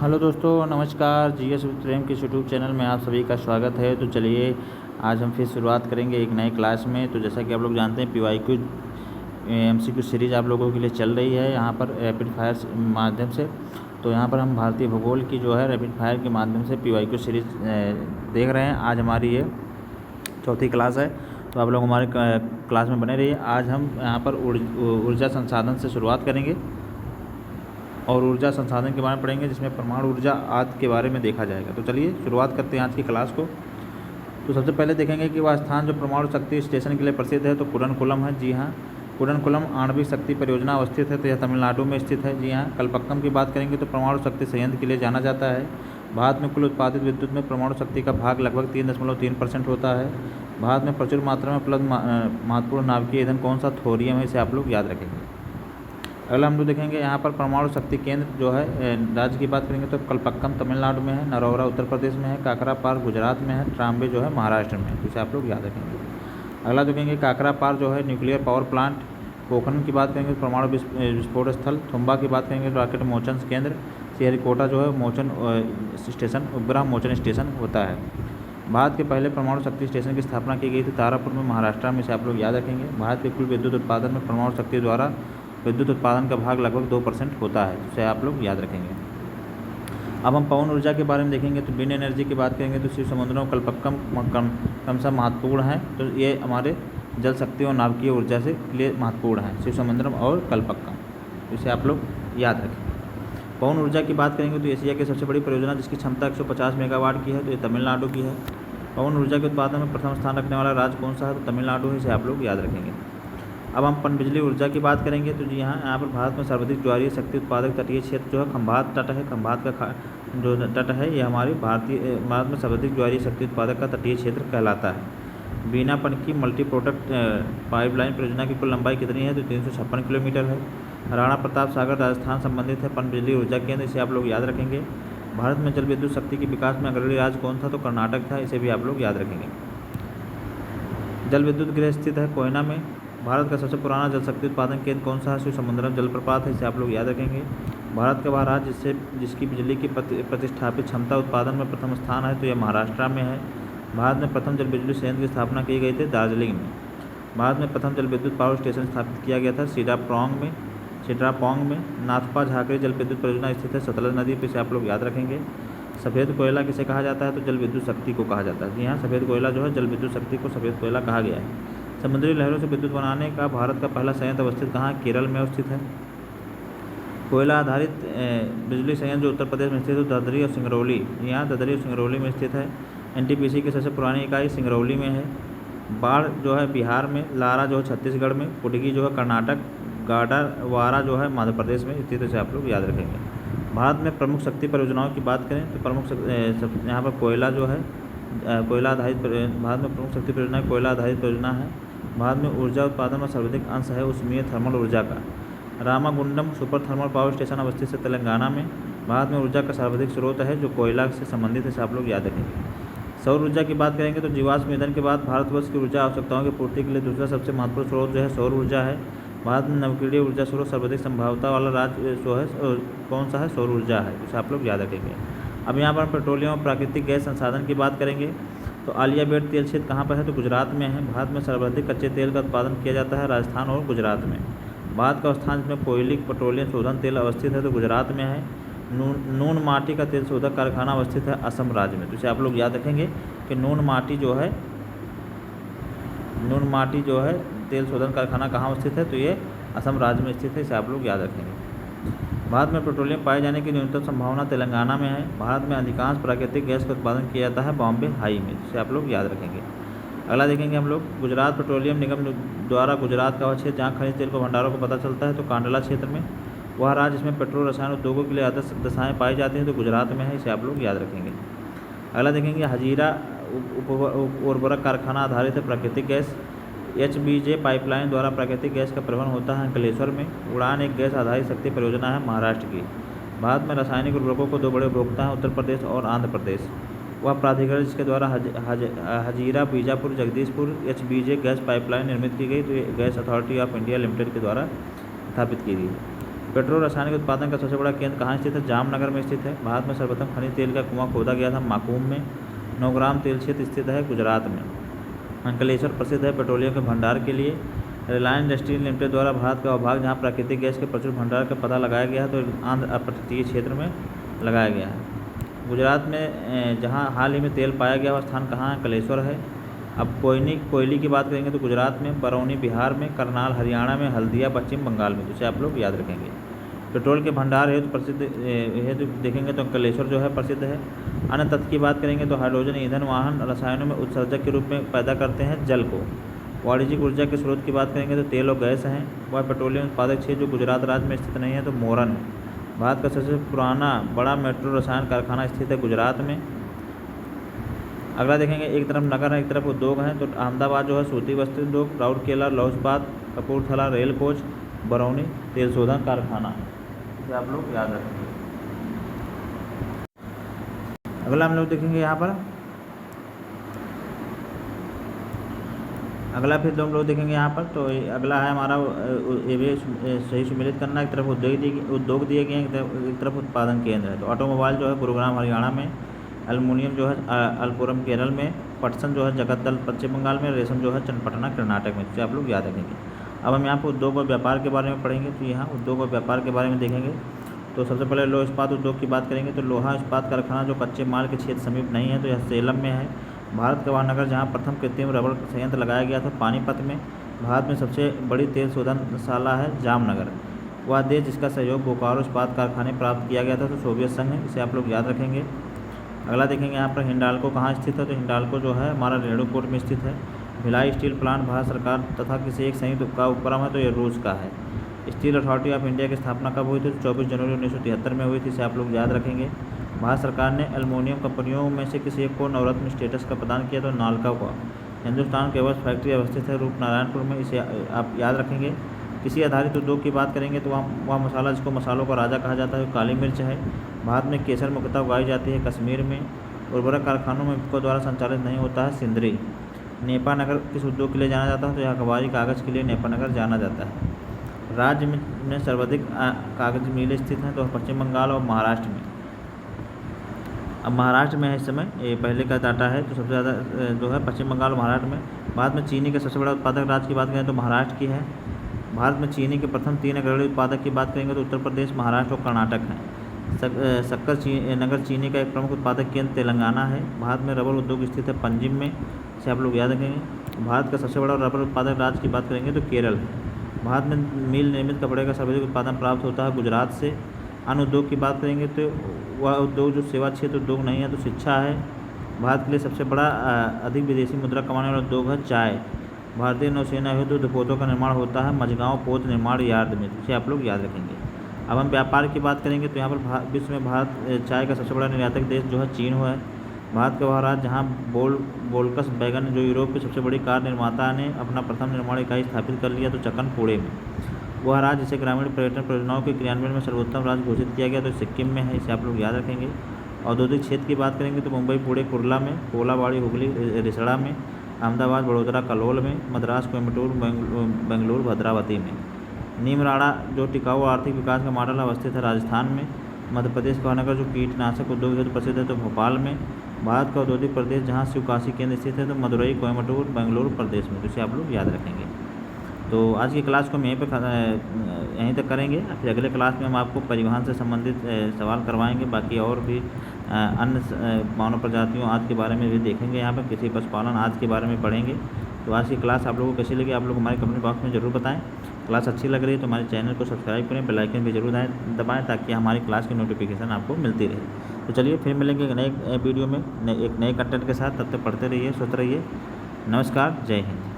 Hello दोस्तों, नमस्कार। GS प्रेम के यूट्यूब चैनल में आप सभी का स्वागत है। तो चलिए आज हम फिर शुरुआत करेंगे एक नए क्लास में। तो जैसा कि आप लोग जानते हैं पीवाईक्यू एमसीक्यू सीरीज़ आप लोगों के लिए चल रही है यहाँ पर रैपिड फायर माध्यम से। तो यहाँ पर हम भारतीय भूगोल की जो है रैपिड फायर के माध्यम से पीवाईक्यू सीरीज़ देख रहे हैं। आज हमारी ये चौथी क्लास है, तो आप लोग हमारे क्लास में बने रहिए। आज हम यहाँ पर ऊर्जा संसाधन से शुरुआत करेंगे और ऊर्जा संसाधन के बारे में पढ़ेंगे, जिसमें परमाणु ऊर्जा आदि के बारे में देखा जाएगा। तो चलिए शुरुआत करते हैं आज की क्लास को। तो सबसे पहले देखेंगे कि वह स्थान जो परमाणु शक्ति स्टेशन के लिए प्रसिद्ध है, तो कुडनकुलम है। जी हाँ, कुडनकुलम आणविक शक्ति परियोजना अवस्थित है, तो यह तमिलनाडु में स्थित है। जी हाँ, कलपक्कम की बात करेंगे तो परमाणु शक्ति संयंत्र के लिए जाना जाता है। भारत में कुल उत्पादित विद्युत में परमाणु शक्ति का भाग लगभग 3.3% होता है। भारत में प्रचुर मात्रा में उपलब्ध महत्वपूर्ण नाभिकीय ईंधन कौन सा? थोरियम है, इसे आप लोग याद रखेंगे। अगला हम लोग देखेंगे यहाँ पर परमाणु शक्ति केंद्र जो है राज्य की बात करेंगे तो कलपक्कम तमिलनाडु में है, नरौरा उत्तर प्रदेश में है, काकरापार गुजरात में है, ट्राम्बे जो है महाराष्ट्र में है। इसे आप लोग याद रखेंगे। अगला देखेंगे काकरापार जो है न्यूक्लियर पावर प्लांट। पोखरण की बात करेंगे तो परमाणु विस्फोट स्थल। थुम्बा की बात करेंगे तो रॉकेट मोचन केंद्र। श्रीहरिकोटा जो है मोचन स्टेशन, उपग्रह मोचन स्टेशन होता है। भारत के पहले परमाणु शक्ति स्टेशन की स्थापना की गई थी तारापुर में, महाराष्ट्र में। इसे आप लोग याद रखेंगे। भारत के कुल विद्युत उत्पादन में परमाणु शक्ति द्वारा विद्युत उत्पादन का भाग लगभग 2% होता है, जिसे आप लोग याद रखेंगे। अब हम पवन ऊर्जा के बारे में देखेंगे तो विंड एनर्जी की बात करेंगे तो शिव समुद्रम कलपक्कम क्रमशः महत्वपूर्ण है। तो ये हमारे जल शक्ति और नाभिकीय ऊर्जा से लिए महत्वपूर्ण है, शिव समुद्रम और कलपक्कम। इसे आप लोग याद रखें। पवन ऊर्जा की बात करेंगे तो एशिया की सबसे बड़ी परियोजना जिसकी क्षमता 150 मेगावाट की है, तो ये तमिलनाडु की है। पवन ऊर्जा के उत्पादन में प्रथम स्थान रखने वाला राज्य कौन सा है? तो तमिलनाडु है, इसे आप लोग याद रखेंगे। अब हम पनबिजली ऊर्जा की बात करेंगे तो जी हाँ, यहाँ पर भारत में सर्वाधिक ज्वारीय शक्ति उत्पादक तटीय क्षेत्र जो है खंभात तट है। खंभात का जो तट है ये हमारी भारत में सर्वाधिक ज्वारीय शक्ति उत्पादक का तटीय क्षेत्र कहलाता है। बीनापनकी मल्टी प्रोडक्ट पाइपलाइन परियोजना की कुल लंबाई कितनी है? तो 356 किलोमीटर है। राणा प्रताप सागर राजस्थान संबंधित है पनबिजली ऊर्जा केंद्र, इसे आप लोग याद रखेंगे। भारत में जल विद्युत शक्ति के विकास में अग्रणी राज्य कौन था? तो कर्नाटक था, इसे भी आप लोग याद रखेंगे। जल विद्युत गृह स्थित है कोयना में। भारत का सबसे पुराना जल शक्ति उत्पादन केंद्र कौन सा है? शिव समुद्रम जलप्रपात है, इसे आप लोग याद रखेंगे। भारत का वह राज्य जिसकी बिजली की प्रतिष्ठापित क्षमता उत्पादन में प्रथम स्थान है, तो यह महाराष्ट्र में है। भारत में प्रथम जल बिजली संयंत्र की स्थापना की गई थी दार्जिलिंग में। भारत में प्रथम जल विद्युत पावर स्टेशन स्थापित किया गया था सिड्रापोंग में। नाथपा झाकरी जल विद्युत परियोजना स्थित है सतलज नदी पर, इसे आप लोग याद रखेंगे। सफ़ेद कोयला किसे कहा जाता है? तो जल विद्युत शक्ति को कहा जाता है। जी हाँ, सफ़ेद कोयला जो है जल विद्युत शक्ति को सफ़ेद कोयला कहा गया है। समुद्री लहरों से विद्युत बनाने का भारत का पहला संयंत्र अवस्थित कहाँ है? केरल में अवस्थित है। कोयला आधारित बिजली संयंत्र जो उत्तर प्रदेश में स्थित है ददरी और सिंगरौली। यहाँ ददरी और सिंगरौली में स्थित है। एनटीपीसी की सबसे पुरानी इकाई सिंगरौली में है। बाढ़ जो है बिहार में, लारा जो है छत्तीसगढ़ में, कुडगी जो है कर्नाटक, गाडावारा जो है मध्य प्रदेश में स्थित है, इसे आप लोग याद रखेंगे। भारत में प्रमुख शक्ति परियोजनाओं की बात करें तो यहाँ पर कोयला जो है कोयला आधारित भारत में प्रमुख शक्ति परियोजना कोयला आधारित परियोजना है। भारत में ऊर्जा उत्पादन में सर्वाधिक अंश है उष्मीय थर्मल ऊर्जा का। Ramagundam super thermal power station अवस्थित है तेलंगाना में। भारत में ऊर्जा का सर्वाधिक स्रोत है जो कोयला से संबंधित है, आप लोग याद रखेंगे। सौर ऊर्जा की बात करेंगे तो जीवाश्म ईंधन के बाद भारतवर्ष की ऊर्जा आवश्यकताओं की पूर्ति के लिए दूसरा सबसे महत्वपूर्ण स्रोत जो है सौर ऊर्जा है। भारत में नवक्रिय ऊर्जा स्रोत सर्वाधिक संभावता वाला राज्य जो है कौन सा है? सौर ऊर्जा है, इसे आप लोग याद रखेंगे। अब यहाँ पर पेट्रोलियम और प्राकृतिक गैस संसाधन की बात करेंगे तो आलिया बेट तेल क्षेत्र कहाँ पर है? तो गुजरात में है। भारत में सर्वाधिक कच्चे तेल का उत्पादन किया जाता है राजस्थान और गुजरात में। भारत का स्थान जिसमें कोयलिक पेट्रोलियम शोधन तेल अवस्थित है तो गुजरात में है। नून माटी का तेल शोधक कारखाना अवस्थित है असम राज्य में, तो इसे आप लोग याद रखेंगे कि नून माटी जो है तेल शोधन कारखाना कहाँ अवस्थित है? तो ये असम राज्य में स्थित है, इसे आप लोग याद रखेंगे। भारत में पेट्रोलियम पाए जाने की न्यूनतम संभावना तेलंगाना में है। भारत में अधिकांश प्राकृतिक गैस का उत्पादन किया जाता है बॉम्बे हाई में, जिसे आप लोग याद रखेंगे। अगला देखेंगे हम लोग गुजरात पेट्रोलियम निगम द्वारा गुजरात का वह क्षेत्र जहाँ खनिज तेल के भंडारों को पता चलता है तो कांडला क्षेत्र में। वह राज्य जिसमें पेट्रोल रसायन उद्योगों के लिए आदर्श दशाएँ पाई जाती हैं तो गुजरात में है, इसे आप लोग याद रखेंगे। अगला देखेंगे हजीरा उर्वरक कारखाना आधारित है प्राकृतिक गैस। HBJ पाइपलाइन द्वारा प्राकृतिक गैस का परिवहन होता है अंकलेश्वर में। उड़ान एक गैस आधारित शक्ति परियोजना है महाराष्ट्र की। भारत में रासायनिक उर्वरकों को 2 बड़े उपभोक्ता हैं उत्तर प्रदेश और आंध्र प्रदेश। वह प्राधिकरण जिसके द्वारा Hazira Bijapur Jagdishpur HBJ gas pipeline निर्मित की गई तो ये gas authority of India limited के द्वारा स्थापित की गई। पेट्रोल रासायनिक उत्पादन का सबसे बड़ा केंद्र कहाँ स्थित है? जामनगर में स्थित है। भारत में सर्वप्रथम खनिज तेल का कुआं खोदा गया था माकूम में। नौग्राम तेल क्षेत्र स्थित है गुजरात में। अंकलेश्वर प्रसिद्ध है पेट्रोलियम के भंडार के लिए। रिलायंस इंडस्ट्रीज लिमिटेड द्वारा भारत का विभाग जहाँ प्राकृतिक गैस के प्रचुर भंडार का पता लगाया गया है तो आंध्र अपतटीय क्षेत्र में लगाया गया है। गुजरात में जहाँ हाल ही में तेल पाया गया वह स्थान कहाँ है? अंकलेश्वर है। अब कोयली की बात करेंगे तो गुजरात में, बरौनी बिहार में, करनाल हरियाणा में, हल्दिया पश्चिम बंगाल में, जिसे आप लोग याद रखेंगे। पेट्रोल के भंडार हेतु प्रसिद्ध हेतु देखेंगे तो अंकलेश्वर जो है प्रसिद्ध है। अन्य तत्व की बात करेंगे तो हाइड्रोजन ईंधन वाहन रसायनों में उत्सर्जक के रूप में पैदा करते हैं जल को। वाणिज्यिक ऊर्जा के स्रोत की बात करेंगे तो तेल और गैस हैं। वह पेट्रोलियम उत्पादक क्षेत्र जो गुजरात राज्य में स्थित नहीं है तो मोरन है। भारत का सबसे पुराना बड़ा मेट्रो रसायन कारखाना स्थित है गुजरात में। अगला देखेंगे, एक तरफ नगर है एक तरफ उद्योग हैं तो अहमदाबाद जो है सूती वस्त्र उद्योग, राउरकेला लौह इस्पात, कपूरथला रेल कोच, बरौनी तेल शोधन कारखाना, इसे आप लोग याद रखेंगे। अगला हम लोग देखेंगे यहाँ पर, अगला फिर हम लोग देखेंगे यहाँ पर तो अगला है हमारा सही सुमिलित करना। एक तरफ उद्योग दिए गए एक तरफ उत्पादन केंद्र है तो ऑटोमोबाइल जो है गुरुग्राम हरियाणा में, एल्युमिनियम जो है अलपुरम केरल में, पटसन जो है जगतदल पश्चिम बंगाल में, रेशम जो है चन्नपटना कर्नाटक में, जिसे आप लोग याद रखेंगे। अब हम यहाँ पर उद्योग और व्यापार के बारे में पढ़ेंगे तो यहाँ उद्योग और व्यापार के बारे में देखेंगे तो सबसे पहले लोह इस्पात उद्योग की बात करेंगे तो लोहा इस्पात कारखाना जो कच्चे माल के क्षेत्र समीप नहीं है तो यह सेलम में है। भारत का वह नगर जहाँ प्रथम कृत्रिम रबड़ संयंत्र लगाया गया था पानीपत में। भारत में सबसे बड़ी तेल शोधनशाला है जामनगर। वह देश जिसका सहयोग बोकारो इस्पात कारखाने प्राप्त किया गया था तो सोवियत संघ है, इसे आप लोग याद रखेंगे। अगला देखेंगे यहाँ पर हिंडाल्को कहाँ स्थित है तो हिंडाल्को जो है हमारा रेणुकूट में स्थित है। भिलाई स्टील प्लांट भारत सरकार तथा किसी एक संयुक्त का उपक्रम है तो ये रूस का है। स्टील अथॉरिटी ऑफ इंडिया की स्थापना कब हुई थी? 24 जनवरी 1973 में हुई थी, इसे आप लोग याद रखेंगे। भारत सरकार ने एल्युमिनियम कंपनियों में से किसी एक को नवरत्न स्टेटस का प्रदान किया तो नालका को। हिंदुस्तान केबल्स फैक्ट्री अवस्थित है रूपनारायणपुर में, इसे आप याद रखेंगे। कृषि आधारित उद्योग की बात करेंगे तो वहाँ मसाला जिसको मसालों का राजा कहा जाता है काली मिर्च है। भारत में केसर मुख्यतः उगाई जाती है कश्मीर में। उर्वरक कारखानों में इफको द्वारा संचालित नहीं होता है सिंदरी। नेपानगर किस उद्योग के लिए जाना जाता है तो यहाँ अखबारी कागज़ के लिए नेपानगर जाना जाता है। राज्य में सर्वाधिक कागज मिलें स्थित हैं तो पश्चिम बंगाल और महाराष्ट्र में। अब महाराष्ट्र में है इस समय, ये पहले का डाटा है तो सबसे ज़्यादा जो है पश्चिम बंगाल और महाराष्ट्र में। बाद में चीनी का सबसे बड़ा उत्पादक राज्य की बात करें तो महाराष्ट्र की है। भारत में चीनी के प्रथम 3 अग्रणी उत्पादक की बात करेंगे तो उत्तर प्रदेश, महाराष्ट्र और कर्नाटक हैं। शक्कर नगर चीनी का एक प्रमुख उत्पादक केंद्र तेलंगाना है। भारत में रबर उद्योग स्थित है पंजिम में, इसे आप लोग याद रखेंगे। भारत का सबसे बड़ा रबर उत्पादक राज्य की बात करेंगे तो केरल है। भारत में मील निर्मित कपड़े का सर्वाधिक उत्पादन प्राप्त होता है गुजरात से। अन्य उद्योग की बात करेंगे तो वह उद्योग जो सेवा क्षेत्र उद्योग नहीं है तो शिक्षा है। भारत के लिए सबसे बड़ा अधिक विदेशी मुद्रा कमाने वाला उद्योग है चाय। भारतीय नौसेना युद्ध पोतों का निर्माण होता है मझगांव पोत निर्माण यार्ड में, जिसे आप लोग याद रखेंगे। अब हम व्यापार की बात करेंगे तो यहाँ पर विश्व में भारत चाय का सबसे बड़ा निर्यातक देश जो है चीन है। भारत का वह राज्य जहाँ बोल्कस वैगन जो यूरोप की सबसे बड़ी कार निर्माता ने अपना प्रथम निर्माण इकाई स्थापित कर लिया तो चक्कनपुड़े में। वह राज्य जिसे ग्रामीण पर्यटन परियोजनाओं के क्रियान्वयन में सर्वोत्तम राज्य घोषित किया गया तो सिक्किम में है, इसे आप लोग याद रखेंगे। औद्योगिक क्षेत्र की बात करेंगे तो मुंबई पुणे कुर्ला में, कोलाबाड़ी हुगली रिसड़ा में, अहमदाबाद बड़ोदरा कलोल में, मद्रास कोयम्बटूर बेंगलुरु भद्रावती में। नीमराड़ा जो टिकाऊ आर्थिक विकास का मॉडल अवस्थित है राजस्थान में। मध्य प्रदेश का नगर जो कीटनाशक उद्योग हेतु प्रसिद्ध है तो भोपाल में। भारत का औद्योगिक प्रदेश जहाँ शिवकाशी केंद्र स्थित है तो मदुरई कोयम्बटूर बेंगलुरु प्रदेश में, जिसे आप लोग याद रखेंगे। तो आज की क्लास को हम यहीं तक करेंगे। फिर अगले क्लास में हम आपको परिवहन से संबंधित सवाल करवाएंगे। बाकी और भी अन्य मानव प्रजातियों आज के बारे में भी देखेंगे। यहाँ पर कृषि पशुपालन आज के बारे में पढ़ेंगे। तो आज की क्लास आप लोगों को कैसी लगी आप लोग हमारे कमेंट बॉक्स में ज़रूर बताएं। क्लास अच्छी लग रही है तो हमारे चैनल को सब्सक्राइब करें, बेल आइकन भी जरूर दबाएं ताकि हमारी क्लास की नोटिफिकेशन आपको मिलती रहे। तो चलिए फिर मिलेंगे एक नए वीडियो में एक नए कंटेंट के साथ। तब तक पढ़ते रहिए, स्वस्थ रहिए। नमस्कार, जय हिंद।